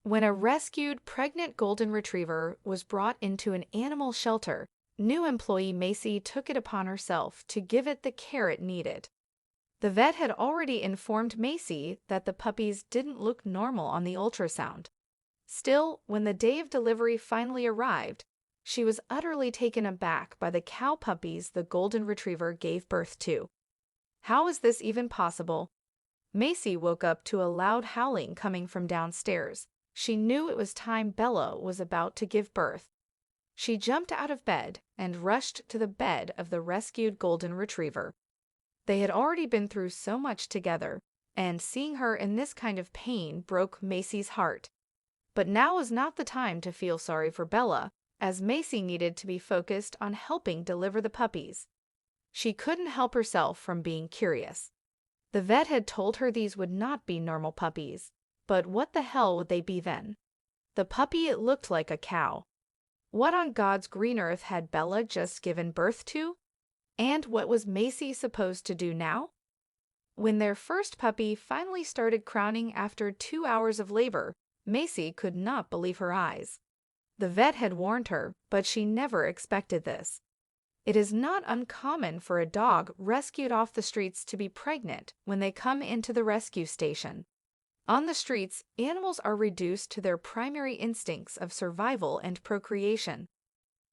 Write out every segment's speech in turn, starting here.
When a rescued pregnant golden retriever was brought into an animal shelter, new employee Macy took it upon herself to give it the care it needed. The vet had already informed Macy that the puppies didn't look normal on the ultrasound. Still, when the day of delivery finally arrived, she was utterly taken aback by the cow puppies the golden retriever gave birth to. How is this even possible? Macy woke up to a loud howling coming from downstairs. She knew it was time Bella was about to give birth. She jumped out of bed and rushed to the bed of the rescued golden retriever. They had already been through so much together, and seeing her in this kind of pain broke Macy's heart. But now was not the time to feel sorry for Bella, as Macy needed to be focused on helping deliver the puppies. She couldn't help herself from being curious. The vet had told her these would not be normal puppies, but what the hell would they be then? The puppy it looked like a cow. What on God's green earth had Bella just given birth to? And what was Macy supposed to do now? When their first puppy finally started crowning after 2 hours of labor, Macy could not believe her eyes. The vet had warned her, but she never expected this. It is not uncommon for a dog rescued off the streets to be pregnant when they come into the rescue station. On the streets, animals are reduced to their primary instincts of survival and procreation.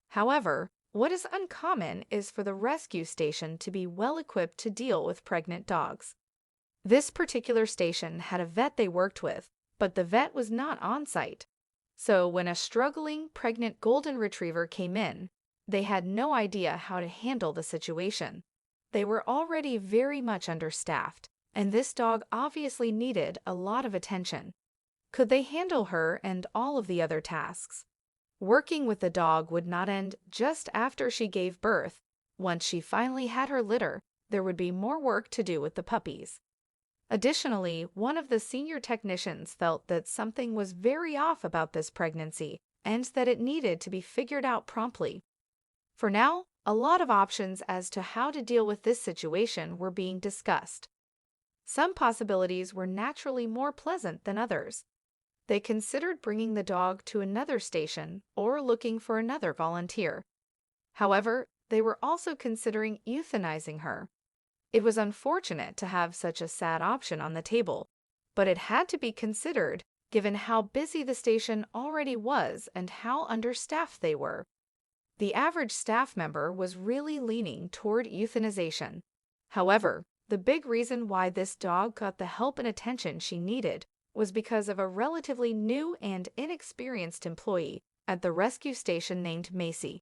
However, what is uncommon is for the rescue station to be well equipped to deal with pregnant dogs. This particular station had a vet they worked with, but the vet was not on site. So when a struggling pregnant golden retriever came in, they had no idea how to handle the situation. They were already very much understaffed, and this dog obviously needed a lot of attention. Could they handle her and all of the other tasks? Working with the dog would not end just after she gave birth. Once she finally had her litter, there would be more work to do with the puppies. Additionally, one of the senior technicians felt that something was very off about this pregnancy and that it needed to be figured out promptly. For now, a lot of options as to how to deal with this situation were being discussed. Some possibilities were naturally more pleasant than others. They considered bringing the dog to another station or looking for another volunteer. However, they were also considering euthanizing her. It was unfortunate to have such a sad option on the table, but it had to be considered given how busy the station already was and how understaffed they were. The average staff member was really leaning toward euthanization. However, the big reason why this dog got the help and attention she needed was because of a relatively new and inexperienced employee at the rescue station named Macy.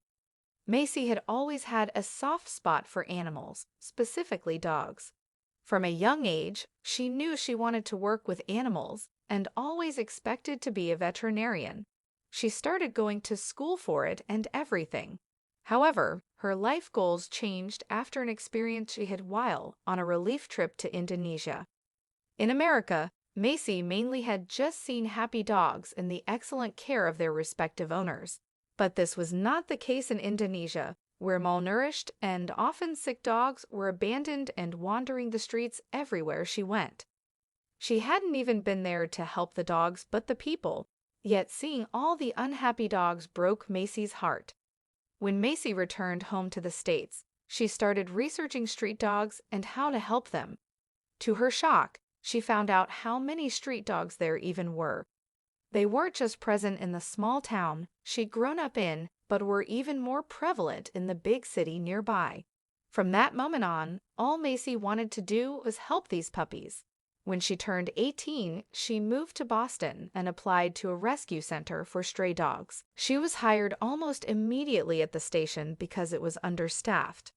Macy had always had a soft spot for animals, specifically dogs. From a young age, she knew she wanted to work with animals and always expected to be a veterinarian. She started going to school for it and everything. However, her life goals changed after an experience she had while on a relief trip to Indonesia. In America, Macy mainly had just seen happy dogs in the excellent care of their respective owners. But this was not the case in Indonesia, where malnourished and often sick dogs were abandoned and wandering the streets everywhere she went. She hadn't even been there to help the dogs but the people, yet seeing all the unhappy dogs broke Macy's heart. When Macy returned home to the States, she started researching street dogs and how to help them. To her shock, she found out how many street dogs there even were. They weren't just present in the small town she'd grown up in, but were even more prevalent in the big city nearby. From that moment on, all Macy wanted to do was help these puppies. When she turned 18, she moved to Boston and applied to a rescue center for stray dogs. She was hired almost immediately at the station because it was understaffed.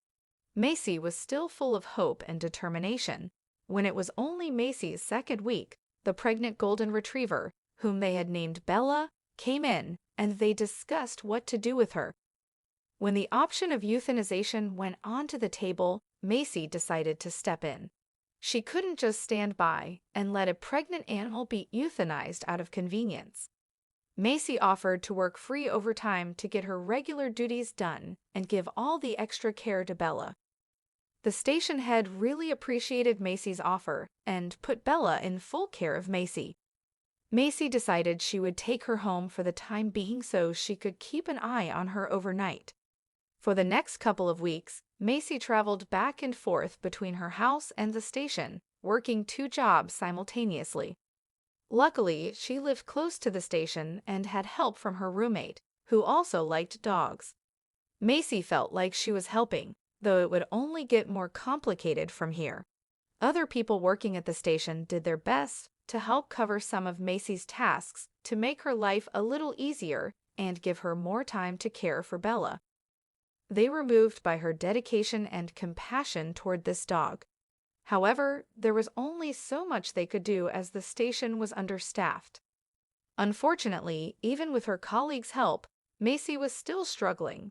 Macy was still full of hope and determination. When it was only Macy's second week, the pregnant golden retriever, whom they had named Bella, came in, and they discussed what to do with her. When the option of euthanization went onto the table, Macy decided to step in. She couldn't just stand by and let a pregnant animal be euthanized out of convenience. Macy offered to work free overtime to get her regular duties done and give all the extra care to Bella. The station head really appreciated Macy's offer and put Bella in full care of Macy. Macy decided she would take her home for the time being so she could keep an eye on her overnight. For the next couple of weeks, Macy traveled back and forth between her house and the station, working 2 jobs simultaneously. Luckily, she lived close to the station and had help from her roommate, who also liked dogs. Macy felt like she was helping, though it would only get more complicated from here. Other people working at the station did their best to help cover some of Macy's tasks to make her life a little easier and give her more time to care for Bella. They were moved by her dedication and compassion toward this dog. However, there was only so much they could do as the station was understaffed. Unfortunately, even with her colleagues' help, Macy was still struggling.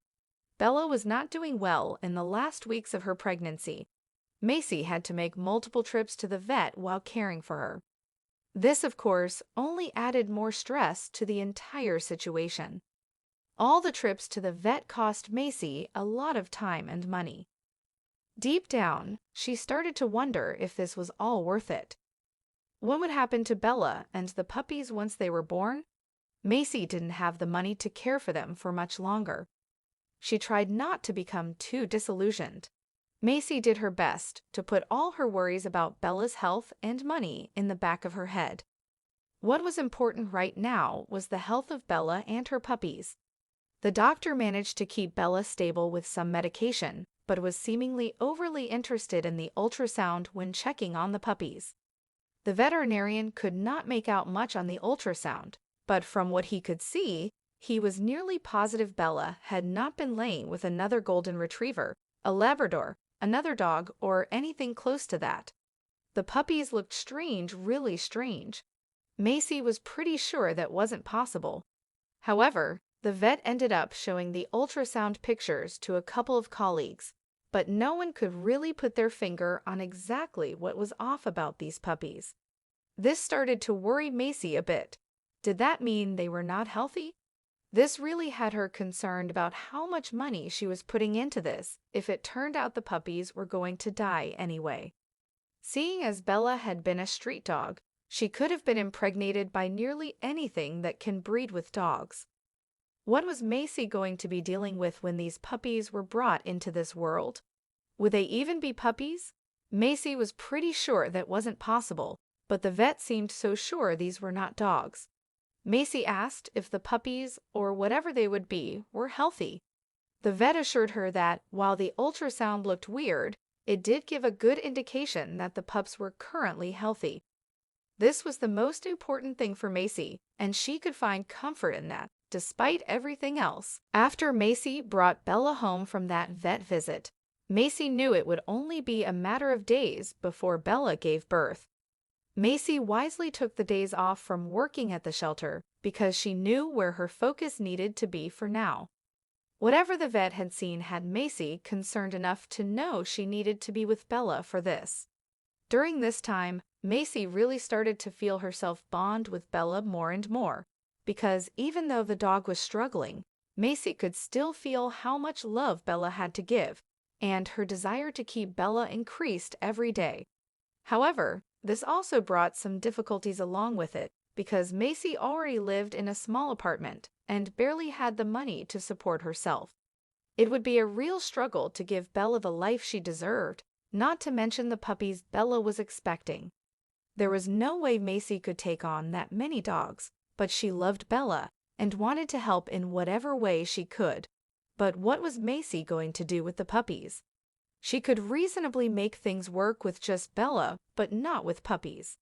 Bella was not doing well in the last weeks of her pregnancy. Macy had to make multiple trips to the vet while caring for her. This, of course, only added more stress to the entire situation. All the trips to the vet cost Macy a lot of time and money. Deep down, she started to wonder if this was all worth it. What would happen to Bella and the puppies once they were born? Macy didn't have the money to care for them for much longer. She tried not to become too disillusioned. Macy did her best to put all her worries about Bella's health and money in the back of her head. What was important right now was the health of Bella and her puppies. The doctor managed to keep Bella stable with some medication, but was seemingly overly interested in the ultrasound when checking on the puppies. The veterinarian could not make out much on the ultrasound, but from what he could see, he was nearly positive Bella had not been laying with another golden retriever, a Labrador, another dog, or anything close to that. The puppies looked strange, really strange. Macy was pretty sure that wasn't possible. However, the vet ended up showing the ultrasound pictures to a couple of colleagues, but no one could really put their finger on exactly what was off about these puppies. This started to worry Macy a bit. Did that mean they were not healthy? This really had her concerned about how much money she was putting into this if it turned out the puppies were going to die anyway. Seeing as Bella had been a street dog, she could have been impregnated by nearly anything that can breed with dogs. What was Macy going to be dealing with when these puppies were brought into this world? Would they even be puppies? Macy was pretty sure that wasn't possible, but the vet seemed so sure these were not dogs. Macy asked if the puppies, or whatever they would be, were healthy. The vet assured her that, while the ultrasound looked weird, it did give a good indication that the pups were currently healthy. This was the most important thing for Macy, and she could find comfort in that, despite everything else. After Macy brought Bella home from that vet visit, Macy knew it would only be a matter of days before Bella gave birth. Macy wisely took the days off from working at the shelter because she knew where her focus needed to be for now. Whatever the vet had seen had Macy concerned enough to know she needed to be with Bella for this. During this time, Macy really started to feel herself bond with Bella more and more, because even though the dog was struggling, Macy could still feel how much love Bella had to give, and her desire to keep Bella increased every day. However, this also brought some difficulties along with it, because Macy already lived in a small apartment and barely had the money to support herself. It would be a real struggle to give Bella the life she deserved, not to mention the puppies Bella was expecting. There was no way Macy could take on that many dogs, but she loved Bella and wanted to help in whatever way she could. But what was Macy going to do with the puppies? She could reasonably make things work with just Bella, but not with puppies.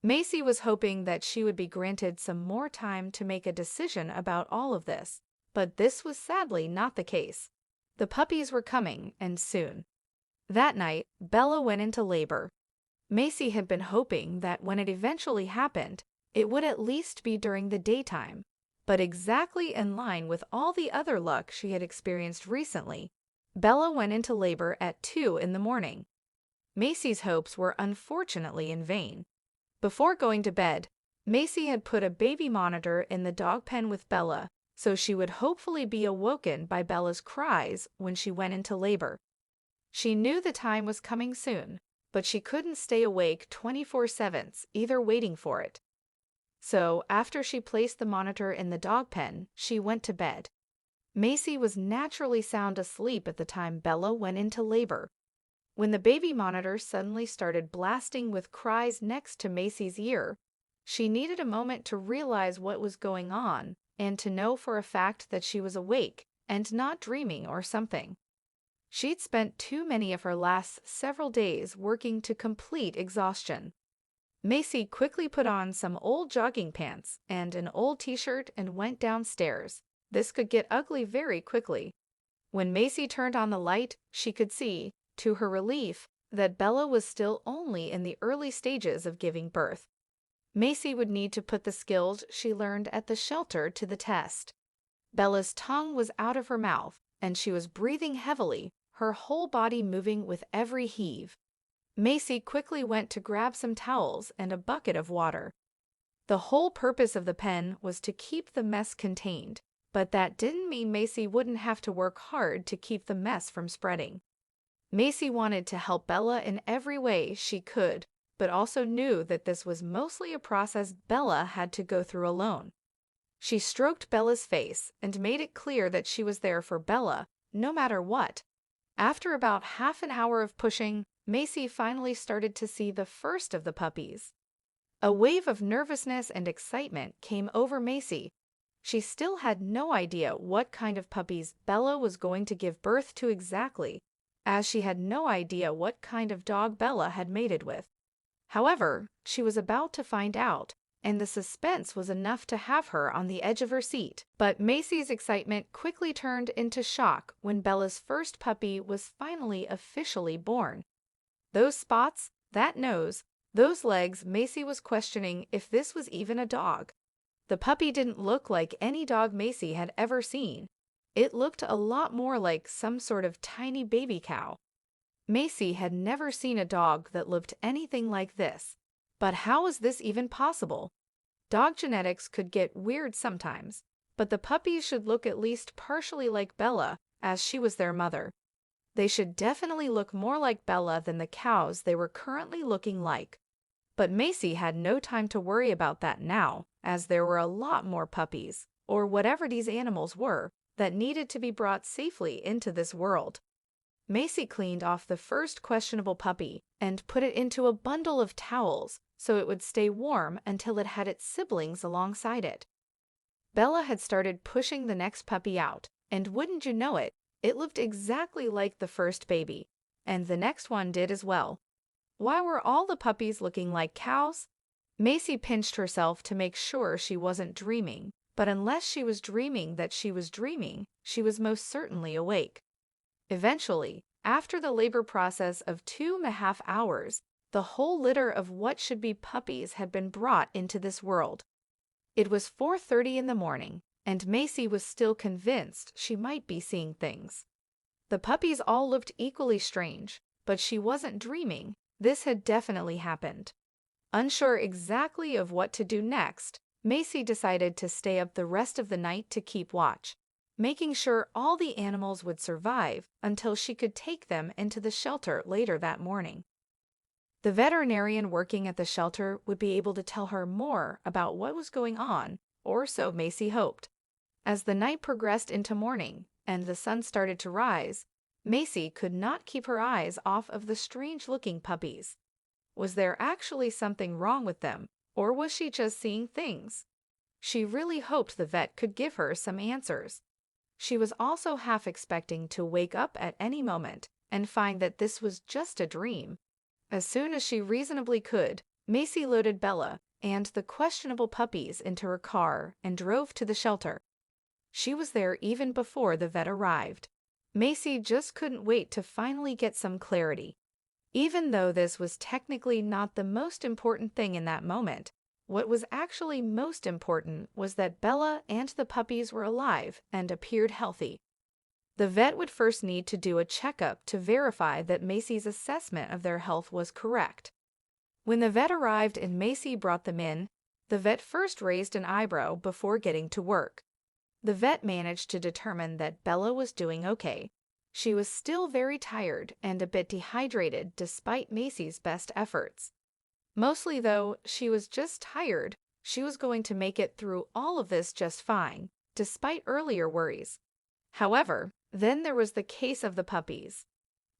Macy was hoping that she would be granted some more time to make a decision about all of this, but this was sadly not the case. The puppies were coming, and soon. That night, Bella went into labor. Macy had been hoping that when it eventually happened, it would at least be during the daytime, but exactly in line with all the other luck she had experienced recently, Bella went into labor at 2 in the morning. Macy's hopes were unfortunately in vain. Before going to bed, Macy had put a baby monitor in the dog pen with Bella, so she would hopefully be awoken by Bella's cries when she went into labor. She knew the time was coming soon, but she couldn't stay awake 24/7, either waiting for it. So, after she placed the monitor in the dog pen, she went to bed. Macy was naturally sound asleep at the time Bella went into labor. When the baby monitor suddenly started blasting with cries next to Macy's ear, she needed a moment to realize what was going on and to know for a fact that she was awake and not dreaming or something. She'd spent too many of her last several days working to complete exhaustion. Macy quickly put on some old jogging pants and an old t-shirt and went downstairs. This could get ugly very quickly. When Macy turned on the light, she could see, to her relief, that Bella was still only in the early stages of giving birth. Macy would need to put the skills she learned at the shelter to the test. Bella's tongue was out of her mouth, and she was breathing heavily, her whole body moving with every heave. Macy quickly went to grab some towels and a bucket of water. The whole purpose of the pen was to keep the mess contained, but that didn't mean Macy wouldn't have to work hard to keep the mess from spreading. Macy wanted to help Bella in every way she could, but also knew that this was mostly a process Bella had to go through alone. She stroked Bella's face and made it clear that she was there for Bella, no matter what. After about half an hour of pushing, Macy finally started to see the first of the puppies. A wave of nervousness and excitement came over Macy. She still had no idea what kind of puppies Bella was going to give birth to exactly, as she had no idea what kind of dog Bella had mated with. However, she was about to find out, and the suspense was enough to have her on the edge of her seat. But Macy's excitement quickly turned into shock when Bella's first puppy was finally officially born. Those spots, that nose, those legs, Macy was questioning if this was even a dog. The puppy didn't look like any dog Macy had ever seen. It looked a lot more like some sort of tiny baby cow. Macy had never seen a dog that looked anything like this. But how was this even possible? Dog genetics could get weird sometimes, but the puppies should look at least partially like Bella, as she was their mother. They should definitely look more like Bella than the cows they were currently looking like. But Macy had no time to worry about that now, as there were a lot more puppies, or whatever these animals were, that needed to be brought safely into this world. Macy cleaned off the first questionable puppy and put it into a bundle of towels so it would stay warm until it had its siblings alongside it. Bella had started pushing the next puppy out, and wouldn't you know it, it looked exactly like the first baby, and the next one did as well. Why were all the puppies looking like cows? Macy pinched herself to make sure she wasn't dreaming, but unless she was dreaming that she was dreaming, she was most certainly awake. Eventually, after the labor process of 2.5 hours, the whole litter of what should be puppies had been brought into this world. It was 4:30 in the morning, and Macy was still convinced she might be seeing things. The puppies all looked equally strange, but she wasn't dreaming. This had definitely happened. Unsure exactly of what to do next, Macy decided to stay up the rest of the night to keep watch, making sure all the animals would survive until she could take them into the shelter later that morning. The veterinarian working at the shelter would be able to tell her more about what was going on, or so Macy hoped. As the night progressed into morning and the sun started to rise, Macy could not keep her eyes off of the strange-looking puppies. Was there actually something wrong with them, or was she just seeing things? She really hoped the vet could give her some answers. She was also half expecting to wake up at any moment and find that this was just a dream. As soon as she reasonably could, Macy loaded Bella and the questionable puppies into her car and drove to the shelter. She was there even before the vet arrived. Macy just couldn't wait to finally get some clarity. Even though this was technically not the most important thing in that moment, what was actually most important was that Bella and the puppies were alive and appeared healthy. The vet would first need to do a checkup to verify that Macy's assessment of their health was correct. When the vet arrived and Macy brought them in, the vet first raised an eyebrow before getting to work. The vet managed to determine that Bella was doing okay. She was still very tired and a bit dehydrated despite Macy's best efforts. Mostly though, she was just tired, she was going to make it through all of this just fine, despite earlier worries. However, then there was the case of the puppies.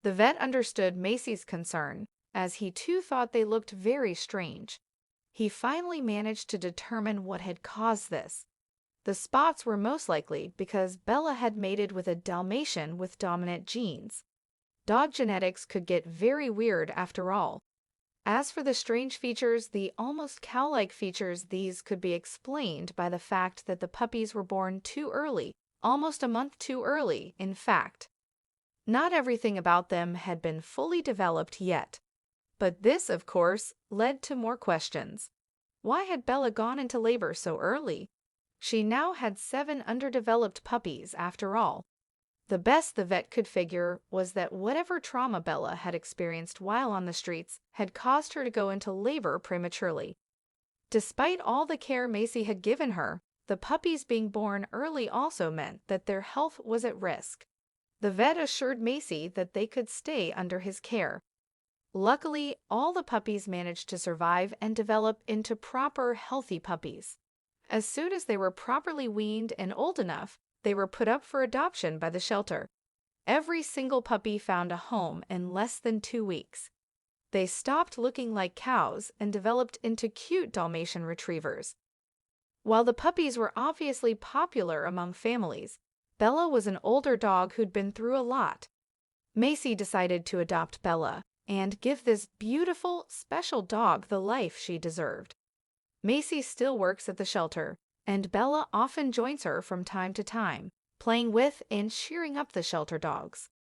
The vet understood Macy's concern, as he too thought they looked very strange. He finally managed to determine what had caused this. The spots were most likely because Bella had mated with a Dalmatian with dominant genes. Dog genetics could get very weird after all. As for the strange features, the almost cow-like features, these could be explained by the fact that the puppies were born too early, almost a month too early, in fact. Not everything about them had been fully developed yet. But this, of course, led to more questions. Why had Bella gone into labor so early? She now had 7 underdeveloped puppies, after all. The best the vet could figure was that whatever trauma Bella had experienced while on the streets had caused her to go into labor prematurely. Despite all the care Macy had given her, the puppies being born early also meant that their health was at risk. The vet assured Macy that they could stay under his care. Luckily, all the puppies managed to survive and develop into proper, healthy puppies. As soon as they were properly weaned and old enough, they were put up for adoption by the shelter. Every single puppy found a home in less than 2 weeks. They stopped looking like cows and developed into cute Dalmatian retrievers. While the puppies were obviously popular among families, Bella was an older dog who'd been through a lot. Macy decided to adopt Bella and give this beautiful, special dog the life she deserved. Macy still works at the shelter, and Bella often joins her from time to time, playing with and cheering up the shelter dogs.